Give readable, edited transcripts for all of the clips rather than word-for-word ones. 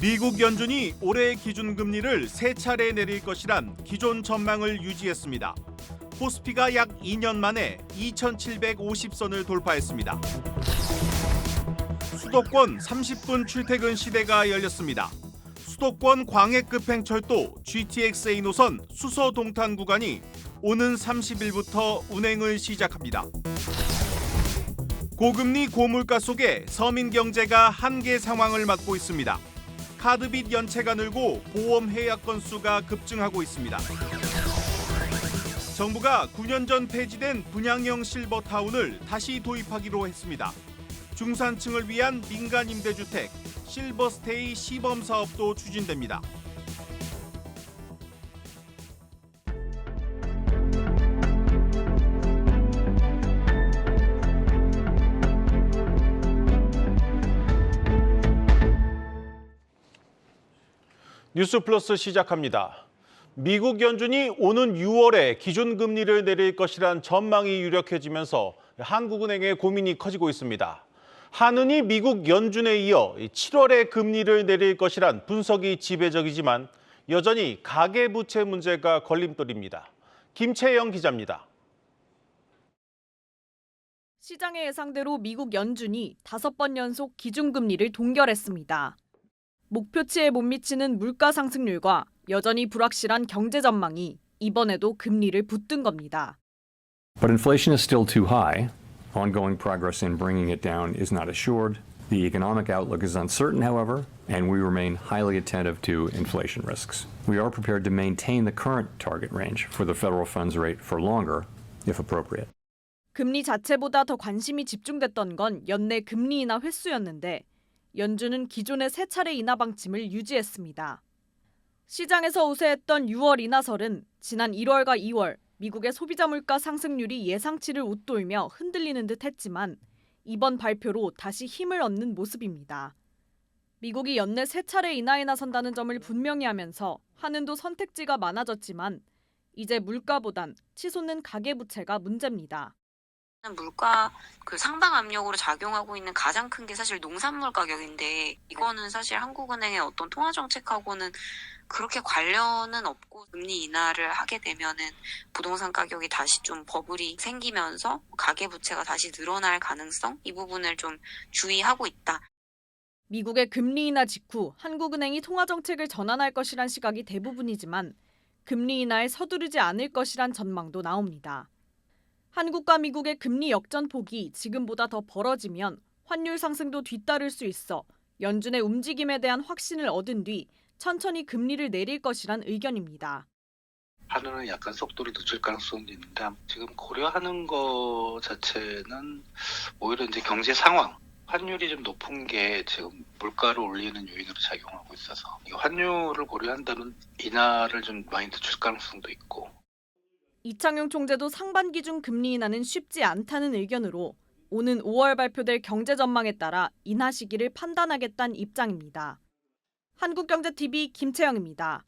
미국 연준이 올해 기준금리를 3차례 내릴 것이란 기존 전망을 유지했습니다. 코스피가 약 2년 만에 2,750선을 돌파했습니다. 수도권 30분 출퇴근 시대가 열렸습니다. 수도권 광해급행철도 GTX-A 노선 수서 동탄 구간이 오는 30일부터 운행을 시작합니다. 고금리 고물가 속에 서민 경제가 한계 상황을 맞고 있습니다. 카드빚 연체가 늘고 보험 해약 건수가 급증하고 있습니다. 정부가 9년 전 폐지된 분양형 실버타운을 다시 도입하기로 했습니다. 중산층을 위한 민간 임대주택 실버스테이 시범 사업도 추진됩니다. 뉴스 플러스 시작합니다. 미국 연준이 오는 6월에 기준금리를 내릴 것이란 전망이 유력해지면서 한국은행의 고민이 커지고 있습니다. 한은이 미국 연준에 이어 7월에 금리를 내릴 것이란 분석이 지배적이지만 여전히 가계부채 문제가 걸림돌입니다. 김채영 기자입니다. 시장의 예상대로 미국 연준이 5번 연속 기준금리를 동결했습니다. 목표치에 못 미치는 물가 상승률과 여전히 불확실한 경제 전망이 이번에도 금리를 붙든 겁니다. But inflation is still too high. Ongoing progress in bringing it down is not assured. The economic outlook is uncertain, however, and we remain highly attentive to inflation risks. We are prepared to maintain the current target range for the federal funds rate for longer, if appropriate. 금리 자체보다 더 관심이 집중됐던 건 연내 금리 인하 횟수였는데 연준은 기존의 3차례 인하 방침을 유지했습니다. 시장에서 우세했던 6월 인하설은 지난 1월과 2월 미국의 소비자 물가 상승률이 예상치를 웃돌며 흔들리는 듯 했지만 이번 발표로 다시 힘을 얻는 모습입니다. 미국이 연내 3차례 인하에 나선다는 점을 분명히 하면서 한은도 선택지가 많아졌지만 이제 물가보단 치솟는 가계부채가 문제입니다. 물가 상방 압력으로 작용하고 있는 가장 큰 게 사실 농산물 가격인데 이거는 사실 한국은행의 어떤 통화 정책하고는 그렇게 관련은 없고 금리 인하를 하게 되면은 부동산 가격이 다시 좀 버블이 생기면서 가계 부채가 다시 늘어날 가능성 이 부분을 좀 주의하고 있다. 미국의 금리 인하 직후 한국은행이 통화 정책을 전환할 것이란 시각이 대부분이지만 금리 인하에 서두르지 않을 것이란 전망도 나옵니다. 한국과 미국의 금리 역전폭이 지금보다 더 벌어지면 환율 상승도 뒤따를 수 있어 연준의 움직임에 대한 확신을 얻은 뒤 천천히 금리를 내릴 것이란 의견입니다. 한은은 약간 속도를 늦출 가능성도 있는데 지금 고려하는 것 자체는 오히려 이제 경제 상황, 환율이 좀 높은 게 지금 물가를 올리는 요인으로 작용하고 있어서 이 환율을 고려한다면 인하를 좀 많이 늦출 가능성도 있고. 이창용 총재도 상반기 중 금리 인하는 쉽지 않다는 의견으로 오는 5월 발표될 경제 전망에 따라 인하 시기를 판단하겠다는 입장입니다. 한국경제TV 김채영입니다.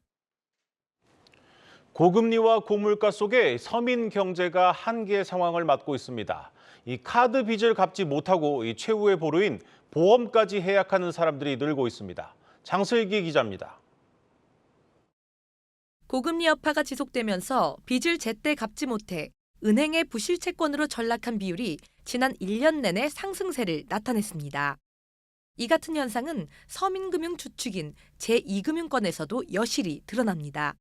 고금리와 고물가 속에 서민 경제가 한계 상황을 맞고 있습니다. 이 카드 빚을 갚지 못하고 이 최후의 보루인 보험까지 해약하는 사람들이 늘고 있습니다. 장슬기 기자입니다. 고금리 여파가 지속되면서 빚을 제때 갚지 못해 은행의 부실 채권으로 전락한 비율이 지난 1년 내내 상승세를 나타냈습니다. 이 같은 현상은 서민금융 주축인 제2금융권에서도 여실히 드러납니다.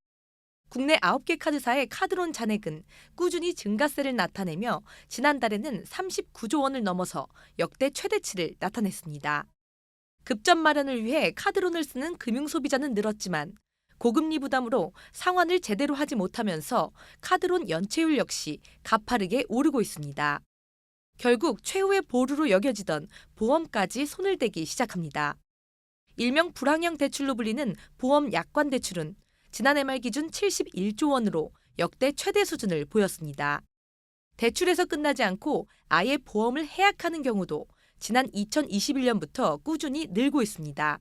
국내 9개 카드사의 카드론 잔액은 꾸준히 증가세를 나타내며 지난달에는 39조 원을 넘어서 역대 최대치를 나타냈습니다. 급전 마련을 위해 카드론을 쓰는 금융소비자는 늘었지만 고금리 부담으로 상환을 제대로 하지 못하면서 카드론 연체율 역시 가파르게 오르고 있습니다. 결국 최후의 보루로 여겨지던 보험까지 손을 대기 시작합니다. 일명 불황형 대출로 불리는 보험 약관 대출은 지난해 말 기준 71조 원으로 역대 최대 수준을 보였습니다. 대출에서 끝나지 않고 아예 보험을 해약하는 경우도 지난 2021년부터 꾸준히 늘고 있습니다.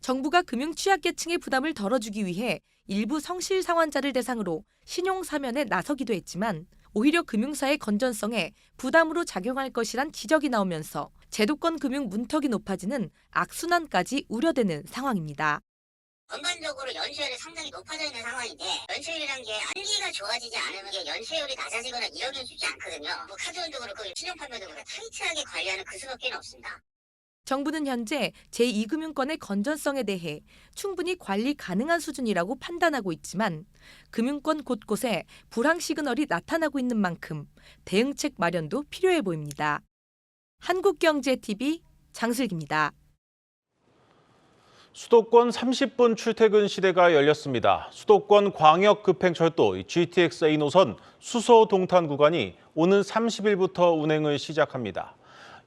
정부가 금융 취약계층의 부담을 덜어주기 위해 일부 성실 상환자를 대상으로 신용 사면에 나서기도 했지만 오히려 금융사의 건전성에 부담으로 작용할 것이란 지적이 나오면서 제도권 금융 문턱이 높아지는 악순환까지 우려되는 상황입니다. 전반적으로 연체율이 상당히 높아져 있는 상황인데 연체율이란 게 안기가 좋아지지 않으면 이게 연체율이 낮아지거나 이러면 쉽지 않거든요. 뭐 카드론도 그렇고 신용판매도 그렇고 타이트하게 관리하는 그 수밖에 없습니다. 정부는 현재 제2금융권의 건전성에 대해 충분히 관리 가능한 수준이라고 판단하고 있지만 금융권 곳곳에 불황 시그널이 나타나고 있는 만큼 대응책 마련도 필요해 보입니다. 한국경제TV 장슬기입니다. 수도권 30분 출퇴근 시대가 열렸습니다. 수도권 광역급행철도 GTX-A 노선 수서 동탄 구간이 오는 30일부터 운행을 시작합니다.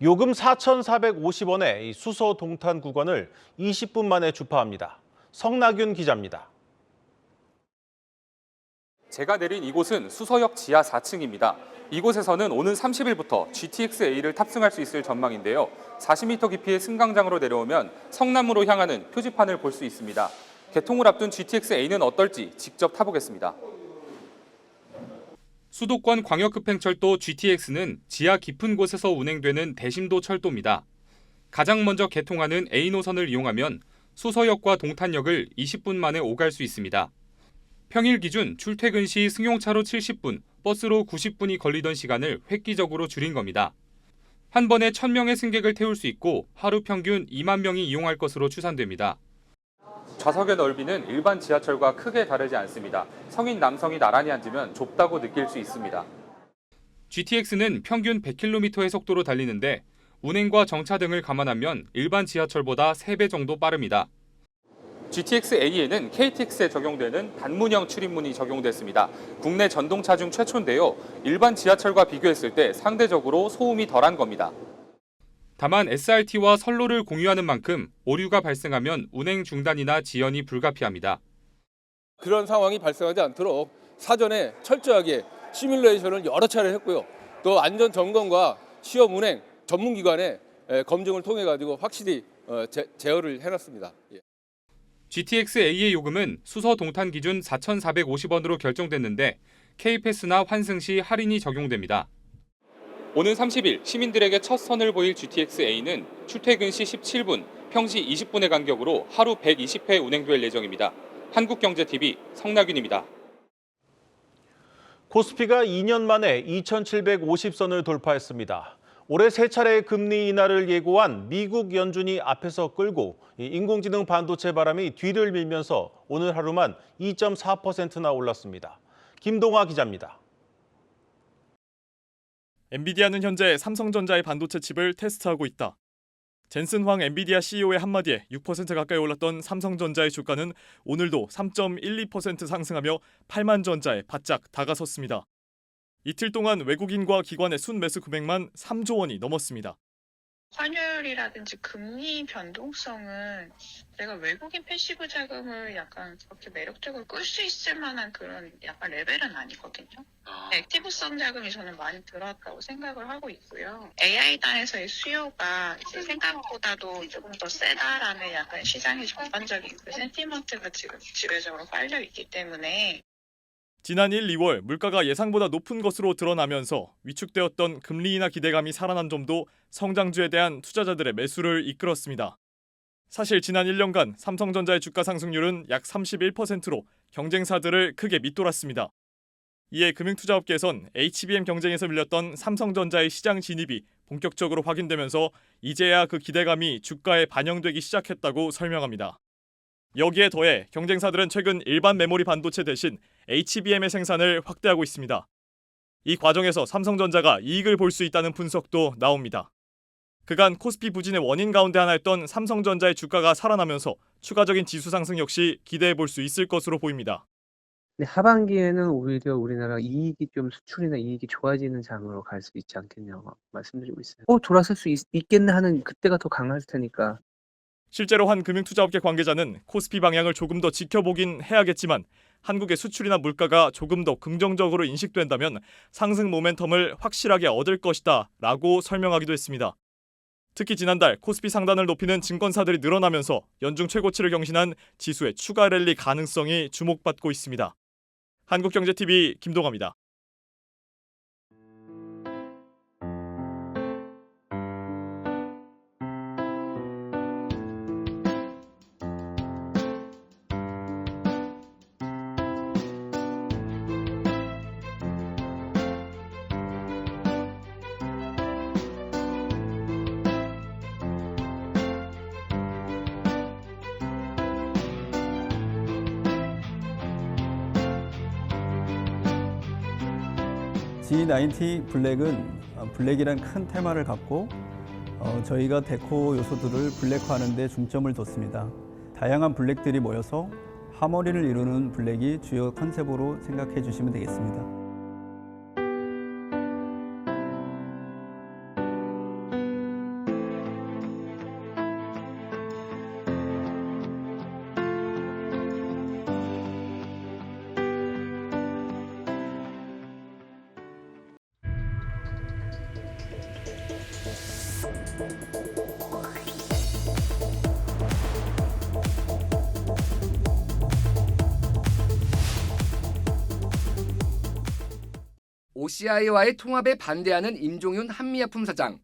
요금 4,450원의 수서 동탄 구간을 20분 만에 주파합니다. 성나균 기자입니다. 제가 내린 이곳은 수서역 지하 4층입니다. 이곳에서는 오는 30일부터 GTX-A를 탑승할 수 있을 전망인데요. 40m 깊이의 승강장으로 내려오면 성남으로 향하는 표지판을 볼 수 있습니다. 개통을 앞둔 GTX-A는 어떨지 직접 타보겠습니다. 수도권 광역급행철도 GTX는 지하 깊은 곳에서 운행되는 대심도 철도입니다. 가장 먼저 개통하는 A 노선을 이용하면 수서역과 동탄역을 20분 만에 오갈 수 있습니다. 평일 기준 출퇴근 시 승용차로 70분, 버스로 90분이 걸리던 시간을 획기적으로 줄인 겁니다. 한 번에 1,000명의 승객을 태울 수 있고 하루 평균 2만 명이 이용할 것으로 추산됩니다. 좌석의 넓이는 일반 지하철과 크게 다르지 않습니다. 성인 남성이 나란히 앉으면 좁다고 느낄 수 있습니다. GTX는 평균 100km의 속도로 달리는데 운행과 정차 등을 감안하면 일반 지하철보다 3배 정도 빠릅니다. GTX-A에는 KTX에 적용되는 단문형 출입문이 적용됐습니다. 국내 전동차 중 최초인데요. 일반 지하철과 비교했을 때 상대적으로 소음이 덜한 겁니다. 다만 SRT와 선로를 공유하는 만큼 오류가 발생하면 운행 중단이나 지연이 불가피합니다. 그런 상황이 발생하지 않도록 사전에 철저하게 시뮬레이션을 여러 차례 했고요. 또 안전 점검과 시험 운행 전문기관의 검증을 통해 가지고 확실히 제어를 해놨습니다. GTX-A의 요금은 수서 동탄 기준 4,450원으로 결정됐는데 K패스나 환승 시 할인이 적용됩니다. 오는 30일 시민들에게 첫 선을 보일 GTX-A는 출퇴근 시 17분, 평시 20분의 간격으로 하루 120회 운행될 예정입니다. 한국경제TV 성나균입니다. 코스피가 2년 만에 2,750선을 돌파했습니다. 올해 3차례 금리 인하를 예고한 미국 연준이 앞에서 끌고 인공지능 반도체 바람이 뒤를 밀면서 오늘 하루만 2.4%나 올랐습니다. 김동아 기자입니다. 엔비디아는 현재 삼성전자의 반도체 칩을 테스트하고 있다. 젠슨 황 엔비디아 CEO의 한마디에 6% 가까이 올랐던 삼성전자의 주가는 오늘도 3.12% 상승하며 8만 전자에 바짝 다가섰습니다. 이틀 동안 외국인과 기관의 순매수 금액만 3조 원이 넘었습니다. 환율이라든지 금리 변동성은 내가 외국인 패시브 자금을 약간 그렇게 매력적으로 끌 수 있을 만한 그런 약간 레벨은 아니거든요. 액티브성 자금이 저는 많이 들어왔다고 생각을 하고 있고요. AI단에서의 수요가 이제 생각보다도 조금 더 세다라는 약간 시장의 전반적인 그 센티먼트가 지금 지배적으로 깔려 있기 때문에 지난 1, 2월 물가가 예상보다 높은 것으로 드러나면서 위축되었던 금리 인하 기대감이 살아난 점도 성장주에 대한 투자자들의 매수를 이끌었습니다. 사실 지난 1년간 삼성전자의 주가 상승률은 약 31%로 경쟁사들을 크게 밑돌았습니다. 이에 금융투자업계에선 HBM 경쟁에서 밀렸던 삼성전자의 시장 진입이 본격적으로 확인되면서 이제야 그 기대감이 주가에 반영되기 시작했다고 설명합니다. 여기에 더해 경쟁사들은 최근 일반 메모리 반도체 대신 HBM의 생산을 확대하고 있습니다. 이 과정에서 삼성전자가 이익을 볼 수 있다는 분석도 나옵니다. 그간 코스피 부진의 원인 가운데 하나였던 삼성전자의 주가가 살아나면서 추가적인 지수 상승 역시 기대해 볼 수 있을 것으로 보입니다. 근데 하반기에는 오히려 우리나라 이익이 좀 수출이나 이익이 좋아지는 장으로 갈 수 있지 않겠냐고 말씀드리고 있어요. 돌아설 수 있겠네 하는 그때가 더 강할 테니까. 실제로 한 금융투자업계 관계자는 코스피 방향을 조금 더 지켜보긴 해야겠지만 한국의 수출이나 물가가 조금 더 긍정적으로 인식된다면 상승 모멘텀을 확실하게 얻을 것이다 라고 설명하기도 했습니다. 특히 지난달 코스피 상단을 높이는 증권사들이 늘어나면서 연중 최고치를 경신한 지수의 추가 랠리 가능성이 주목받고 있습니다. 한국경제TV 김동아입니다. G90 블랙은 블랙이란 큰 테마를 갖고 저희가 데코 요소들을 블랙화하는 데 중점을 뒀습니다. 다양한 블랙들이 모여서 하모니를 이루는 블랙이 주요 컨셉으로 생각해 주시면 되겠습니다. OCI와의 통합에 반대하는 임종윤 한미약품 사장.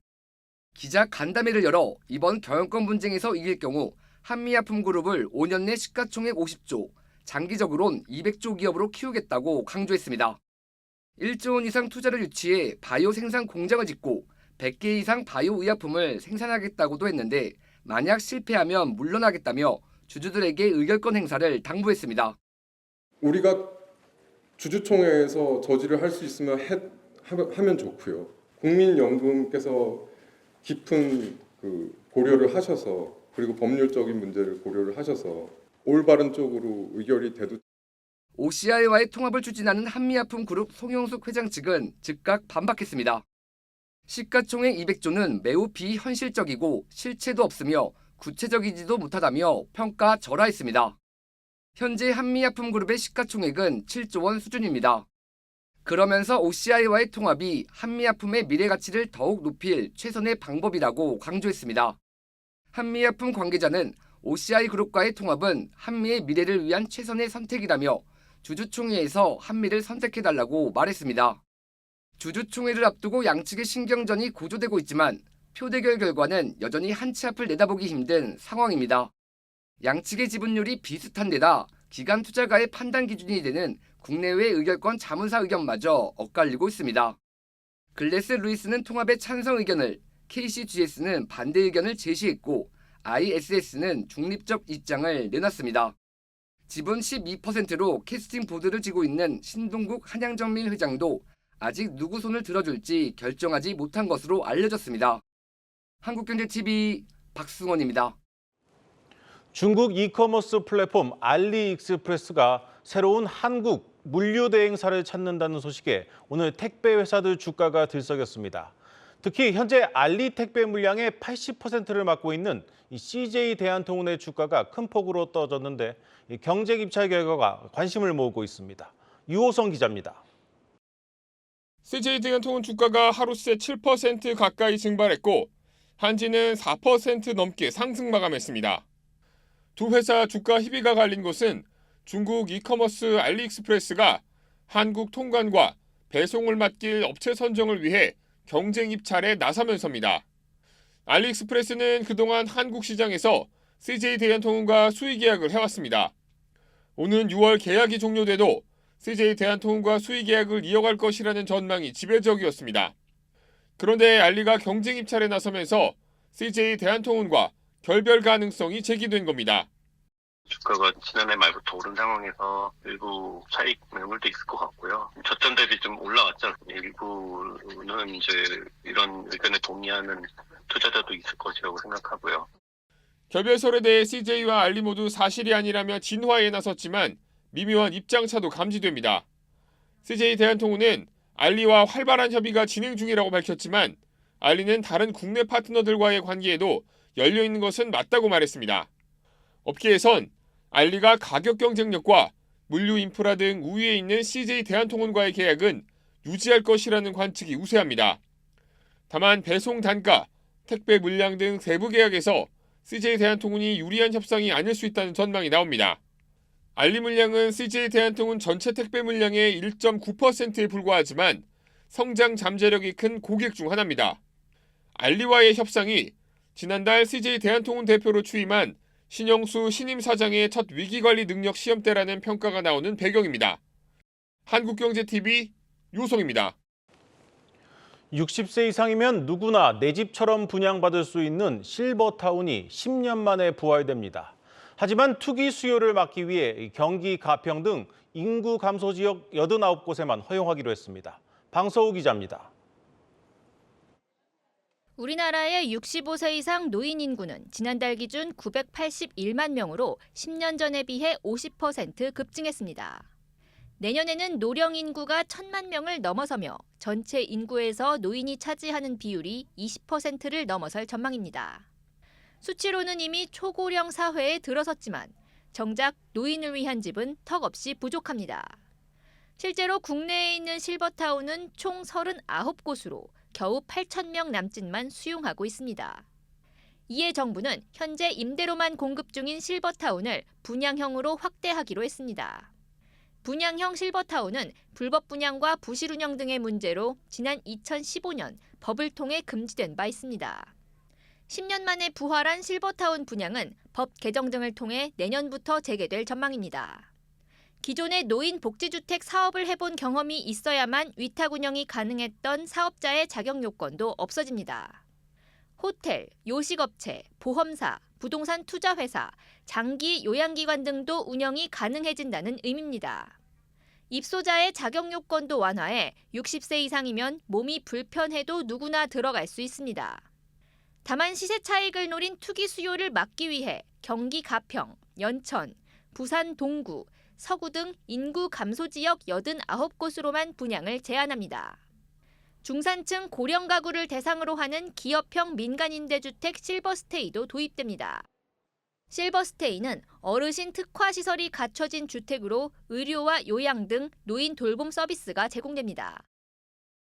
기자 간담회를 열어 이번 경영권 분쟁에서 이길 경우 한미약품 그룹을 5년 내 시가총액 50조, 장기적으론 200조 기업으로 키우겠다고 강조했습니다. 1조 원 이상 투자를 유치해 바이오 생산 공장을 짓고 100개 이상 바이오 의약품을 생산하겠다고도 했는데 만약 실패하면 물러나겠다며 주주들에게 의결권 행사를 당부했습니다. 우리가 주주총회에서 저지를 할 수 있으면 하면 좋고요. 국민연금께서 깊은 고려를 하셔서 그리고 법률적인 문제를 고려를 하셔서 올바른 쪽으로 의결이 돼도. OCI와의 통합을 추진하는 한미약품 그룹 송영숙 회장 측은 즉각 반박했습니다. 시가총액 200조는 매우 비현실적이고 실체도 없으며 구체적이지도 못하다며 평가 절하했습니다. 현재 한미약품그룹의 시가총액은 7조 원 수준입니다. 그러면서 OCI와의 통합이 한미약품의 미래 가치를 더욱 높일 최선의 방법이라고 강조했습니다. 한미약품 관계자는 OCI 그룹과의 통합은 한미의 미래를 위한 최선의 선택이라며 주주총회에서 한미를 선택해달라고 말했습니다. 주주총회를 앞두고 양측의 신경전이 고조되고 있지만 표대결 결과는 여전히 한 치 앞을 내다보기 힘든 상황입니다. 양측의 지분율이 비슷한 데다 기관 투자가의 판단 기준이 되는 국내외 의결권 자문사 의견마저 엇갈리고 있습니다. 글래스 루이스는 통합의 찬성 의견을, KCGS는 반대 의견을 제시했고 ISS는 중립적 입장을 내놨습니다. 지분 12%로 캐스팅 보드를 쥐고 있는 신동국 한양정밀 회장도 아직 누구 손을 들어줄지 결정하지 못한 것으로 알려졌습니다. 한국경제TV 박승원입니다. 중국 이커머스 플랫폼 알리익스프레스가 새로운 한국 물류 대행사를 찾는다는 소식에 오늘 택배 회사들 주가가 들썩였습니다. 특히 현재 알리 택배 물량의 80%를 맡고 있는 CJ 대한통운의 주가가 큰 폭으로 떨어졌는데 경쟁 입찰 결과가 관심을 모으고 있습니다. 유호성 기자입니다. CJ 대한통운 주가가 하루 새 7% 가까이 증발했고 한지는 4% 넘게 상승 마감했습니다. 두 회사 주가 희비가 갈린 곳은 중국 이커머스 알리익스프레스가 한국 통관과 배송을 맡길 업체 선정을 위해 경쟁 입찰에 나서면서입니다. 알리익스프레스는 그동안 한국 시장에서 CJ 대한통운과 수의 계약을 해왔습니다. 오는 6월 계약이 종료돼도 CJ 대한통운과 수의 계약을 이어갈 것이라는 전망이 지배적이었습니다. 그런데 알리가 경쟁 입찰에 나서면서 CJ 대한통운과 결별 가능성이 제기된 겁니다. 주가가 지난해 말부터 오른 상황에서 일부 차익 매물도 있을 것 같고요. 저점 대비 좀 올라왔죠. 일부는 이제 이런 의견에 동의하는 투자자도 있을 것이라고 생각하고요. 결별설에 대해 CJ와 알리 모두 사실이 아니라며 진화에 나섰지만 미묘한 입장차도 감지됩니다. CJ 대한통운은 알리와 활발한 협의가 진행 중이라고 밝혔지만 알리는 다른 국내 파트너들과의 관계에도 열려있는 것은 맞다고 말했습니다. 업계에선 알리가 가격 경쟁력과 물류 인프라 등 우위에 있는 CJ 대한통운과의 계약은 유지할 것이라는 관측이 우세합니다. 다만 배송 단가, 택배 물량 등 세부 계약에서 CJ 대한통운이 유리한 협상이 아닐 수 있다는 전망이 나옵니다. 알리 물량은 CJ 대한통운 전체 택배 물량의 1.9%에 불과하지만 성장 잠재력이 큰 고객 중 하나입니다. 알리와의 협상이 지난달 CJ 대한통운 대표로 취임한 신영수 신임 사장의 첫 위기관리 능력 시험대라는 평가가 나오는 배경입니다. 한국경제TV 유성입니다. 60세 이상이면 누구나 내 집처럼 분양받을 수 있는 실버타운이 10년 만에 부활됩니다. 하지만 투기 수요를 막기 위해 경기 가평 등 인구 감소 지역 89곳에만 허용하기로 했습니다. 방서우 기자입니다. 우리나라의 65세 이상 노인 인구는 지난달 기준 981만 명으로 10년 전에 비해 50% 급증했습니다. 내년에는 노령 인구가 1,000만 명을 넘어서며 전체 인구에서 노인이 차지하는 비율이 20%를 넘어설 전망입니다. 수치로는 이미 초고령 사회에 들어섰지만 정작 노인을 위한 집은 턱없이 부족합니다. 실제로 국내에 있는 실버타운은 총 39곳으로 겨우 8,000명 남짓만 수용하고 있습니다. 이에 정부는 현재 임대로만 공급 중인 실버타운을 분양형으로 확대하기로 했습니다. 분양형 실버타운은 불법 분양과 부실 운영 등의 문제로 지난 2015년 법을 통해 금지된 바 있습니다. 10년 만에 부활한 실버타운 분양은 법 개정 등을 통해 내년부터 재개될 전망입니다. 기존의 노인 복지주택 사업을 해본 경험이 있어야만 위탁 운영이 가능했던 사업자의 자격 요건도 없어집니다. 호텔, 요식업체, 보험사, 부동산 투자회사, 장기 요양기관 등도 운영이 가능해진다는 의미입니다. 입소자의 자격 요건도 완화해 60세 이상이면 몸이 불편해도 누구나 들어갈 수 있습니다. 다만 시세 차익을 노린 투기 수요를 막기 위해 경기 가평, 연천, 부산 동구, 서구 등 인구 감소 지역 89곳으로만 분양을 제한합니다. 중산층 고령 가구를 대상으로 하는 기업형 민간임대주택 실버스테이도 도입됩니다. 실버스테이는 어르신 특화 시설이 갖춰진 주택으로 의료와 요양 등 노인 돌봄 서비스가 제공됩니다.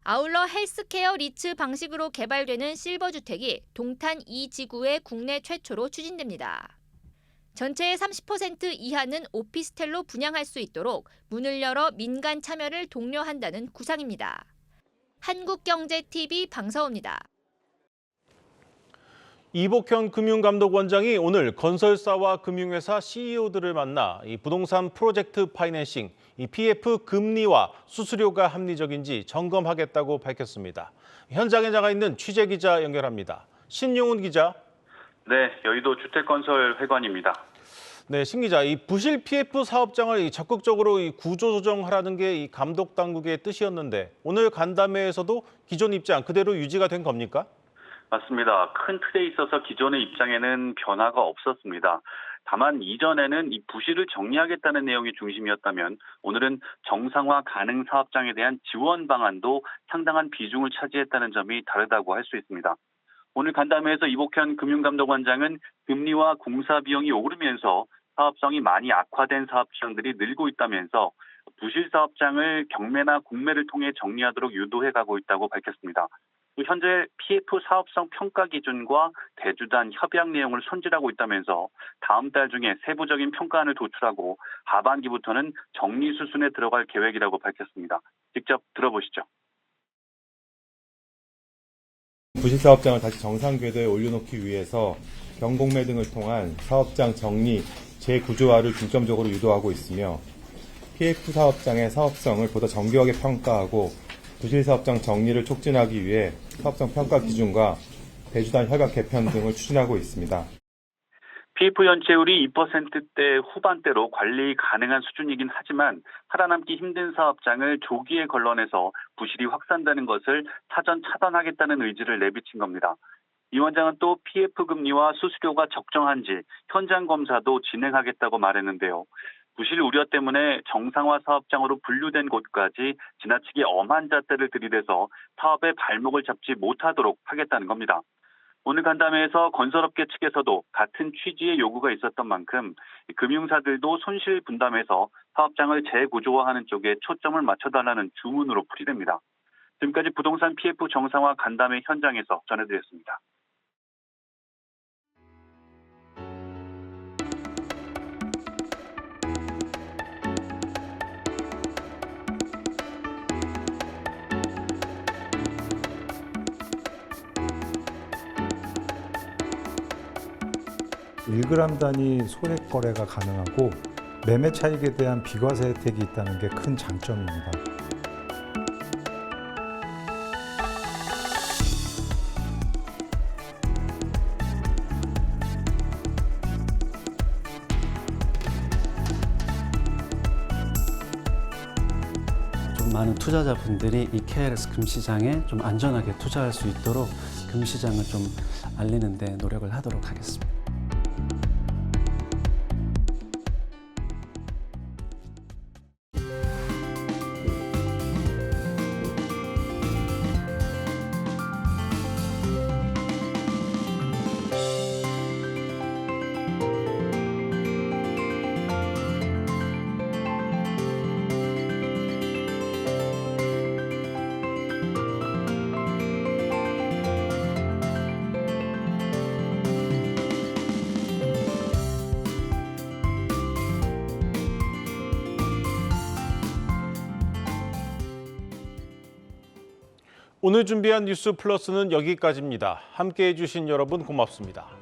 아울러 헬스케어 리츠 방식으로 개발되는 실버주택이 동탄 2지구에 국내 최초로 추진됩니다. 전체의 30% 이하는 오피스텔로 분양할 수 있도록 문을 열어 민간 참여를 독려한다는 구상입니다. 한국경제TV 방서우입니다. 이복현 금융감독원장이 오늘 건설사와 금융회사 CEO들을 만나 이 부동산 프로젝트 파이낸싱, 이 PF 금리와 수수료가 합리적인지 점검하겠다고 밝혔습니다. 현장에 나가 있는 취재기자 연결합니다. 신용훈 기자. 네, 여의도 주택건설회관입니다. 네, 신 기자, 이 부실 PF 사업장을 적극적으로 구조조정하라는 게 이 감독 당국의 뜻이었는데 오늘 간담회에서도 기존 입장 그대로 유지가 된 겁니까? 맞습니다. 큰 틀에 있어서 기존의 입장에는 변화가 없었습니다. 다만 이전에는 이 부실을 정리하겠다는 내용이 중심이었다면 오늘은 정상화 가능 사업장에 대한 지원 방안도 상당한 비중을 차지했다는 점이 다르다고 할 수 있습니다. 오늘 간담회에서 이복현 금융감독원장은 금리와 공사 비용이 오르면서 사업성이 많이 악화된 사업장들이 늘고 있다면서 부실 사업장을 경매나 공매를 통해 정리하도록 유도해가고 있다고 밝혔습니다. 현재 PF 사업성 평가 기준과 대주단 협약 내용을 손질하고 있다면서 다음 달 중에 세부적인 평가안을 도출하고 하반기부터는 정리 수순에 들어갈 계획이라고 밝혔습니다. 직접 들어보시죠. 부실 사업장을 다시 정상 궤도에 올려놓기 위해서 경공매 등을 통한 사업장 정리, 재구조화를 중점적으로 유도하고 있으며 PF 사업장의 사업성을 보다 정교하게 평가하고 부실 사업장 정리를 촉진하기 위해 사업성 평가 기준과 대주단 협약 개편 등을 추진하고 있습니다. PF 연체율이 2%대 후반대로 관리 가능한 수준이긴 하지만 살아남기 힘든 사업장을 조기에 걸러내서 부실이 확산되는 것을 사전 차단하겠다는 의지를 내비친 겁니다. 이 원장은 또 PF 금리와 수수료가 적정한지 현장 검사도 진행하겠다고 말했는데요. 부실 우려 때문에 정상화 사업장으로 분류된 곳까지 지나치게 엄한 잣대를 들이대서 사업의 발목을 잡지 못하도록 하겠다는 겁니다. 오늘 간담회에서 건설업계 측에서도 같은 취지의 요구가 있었던 만큼 금융사들도 손실 분담해서 사업장을 재구조화하는 쪽에 초점을 맞춰달라는 주문으로 풀이됩니다. 지금까지 부동산 PF 정상화 간담회 현장에서 전해드렸습니다. (1g) 단위 소액 거래가 가능하고 매매 차익에 대한 비과세 혜택이 있다는 게 큰 장점입니다. 많은 투자자분들이 이 KRS 금시장에 좀 안전하게 투자할 수 있도록 금시장을 좀 알리는 데 노력을 하도록 하겠습니다. 오늘 준비한 뉴스 플러스는 여기까지입니다. 함께해 주신 여러분 고맙습니다.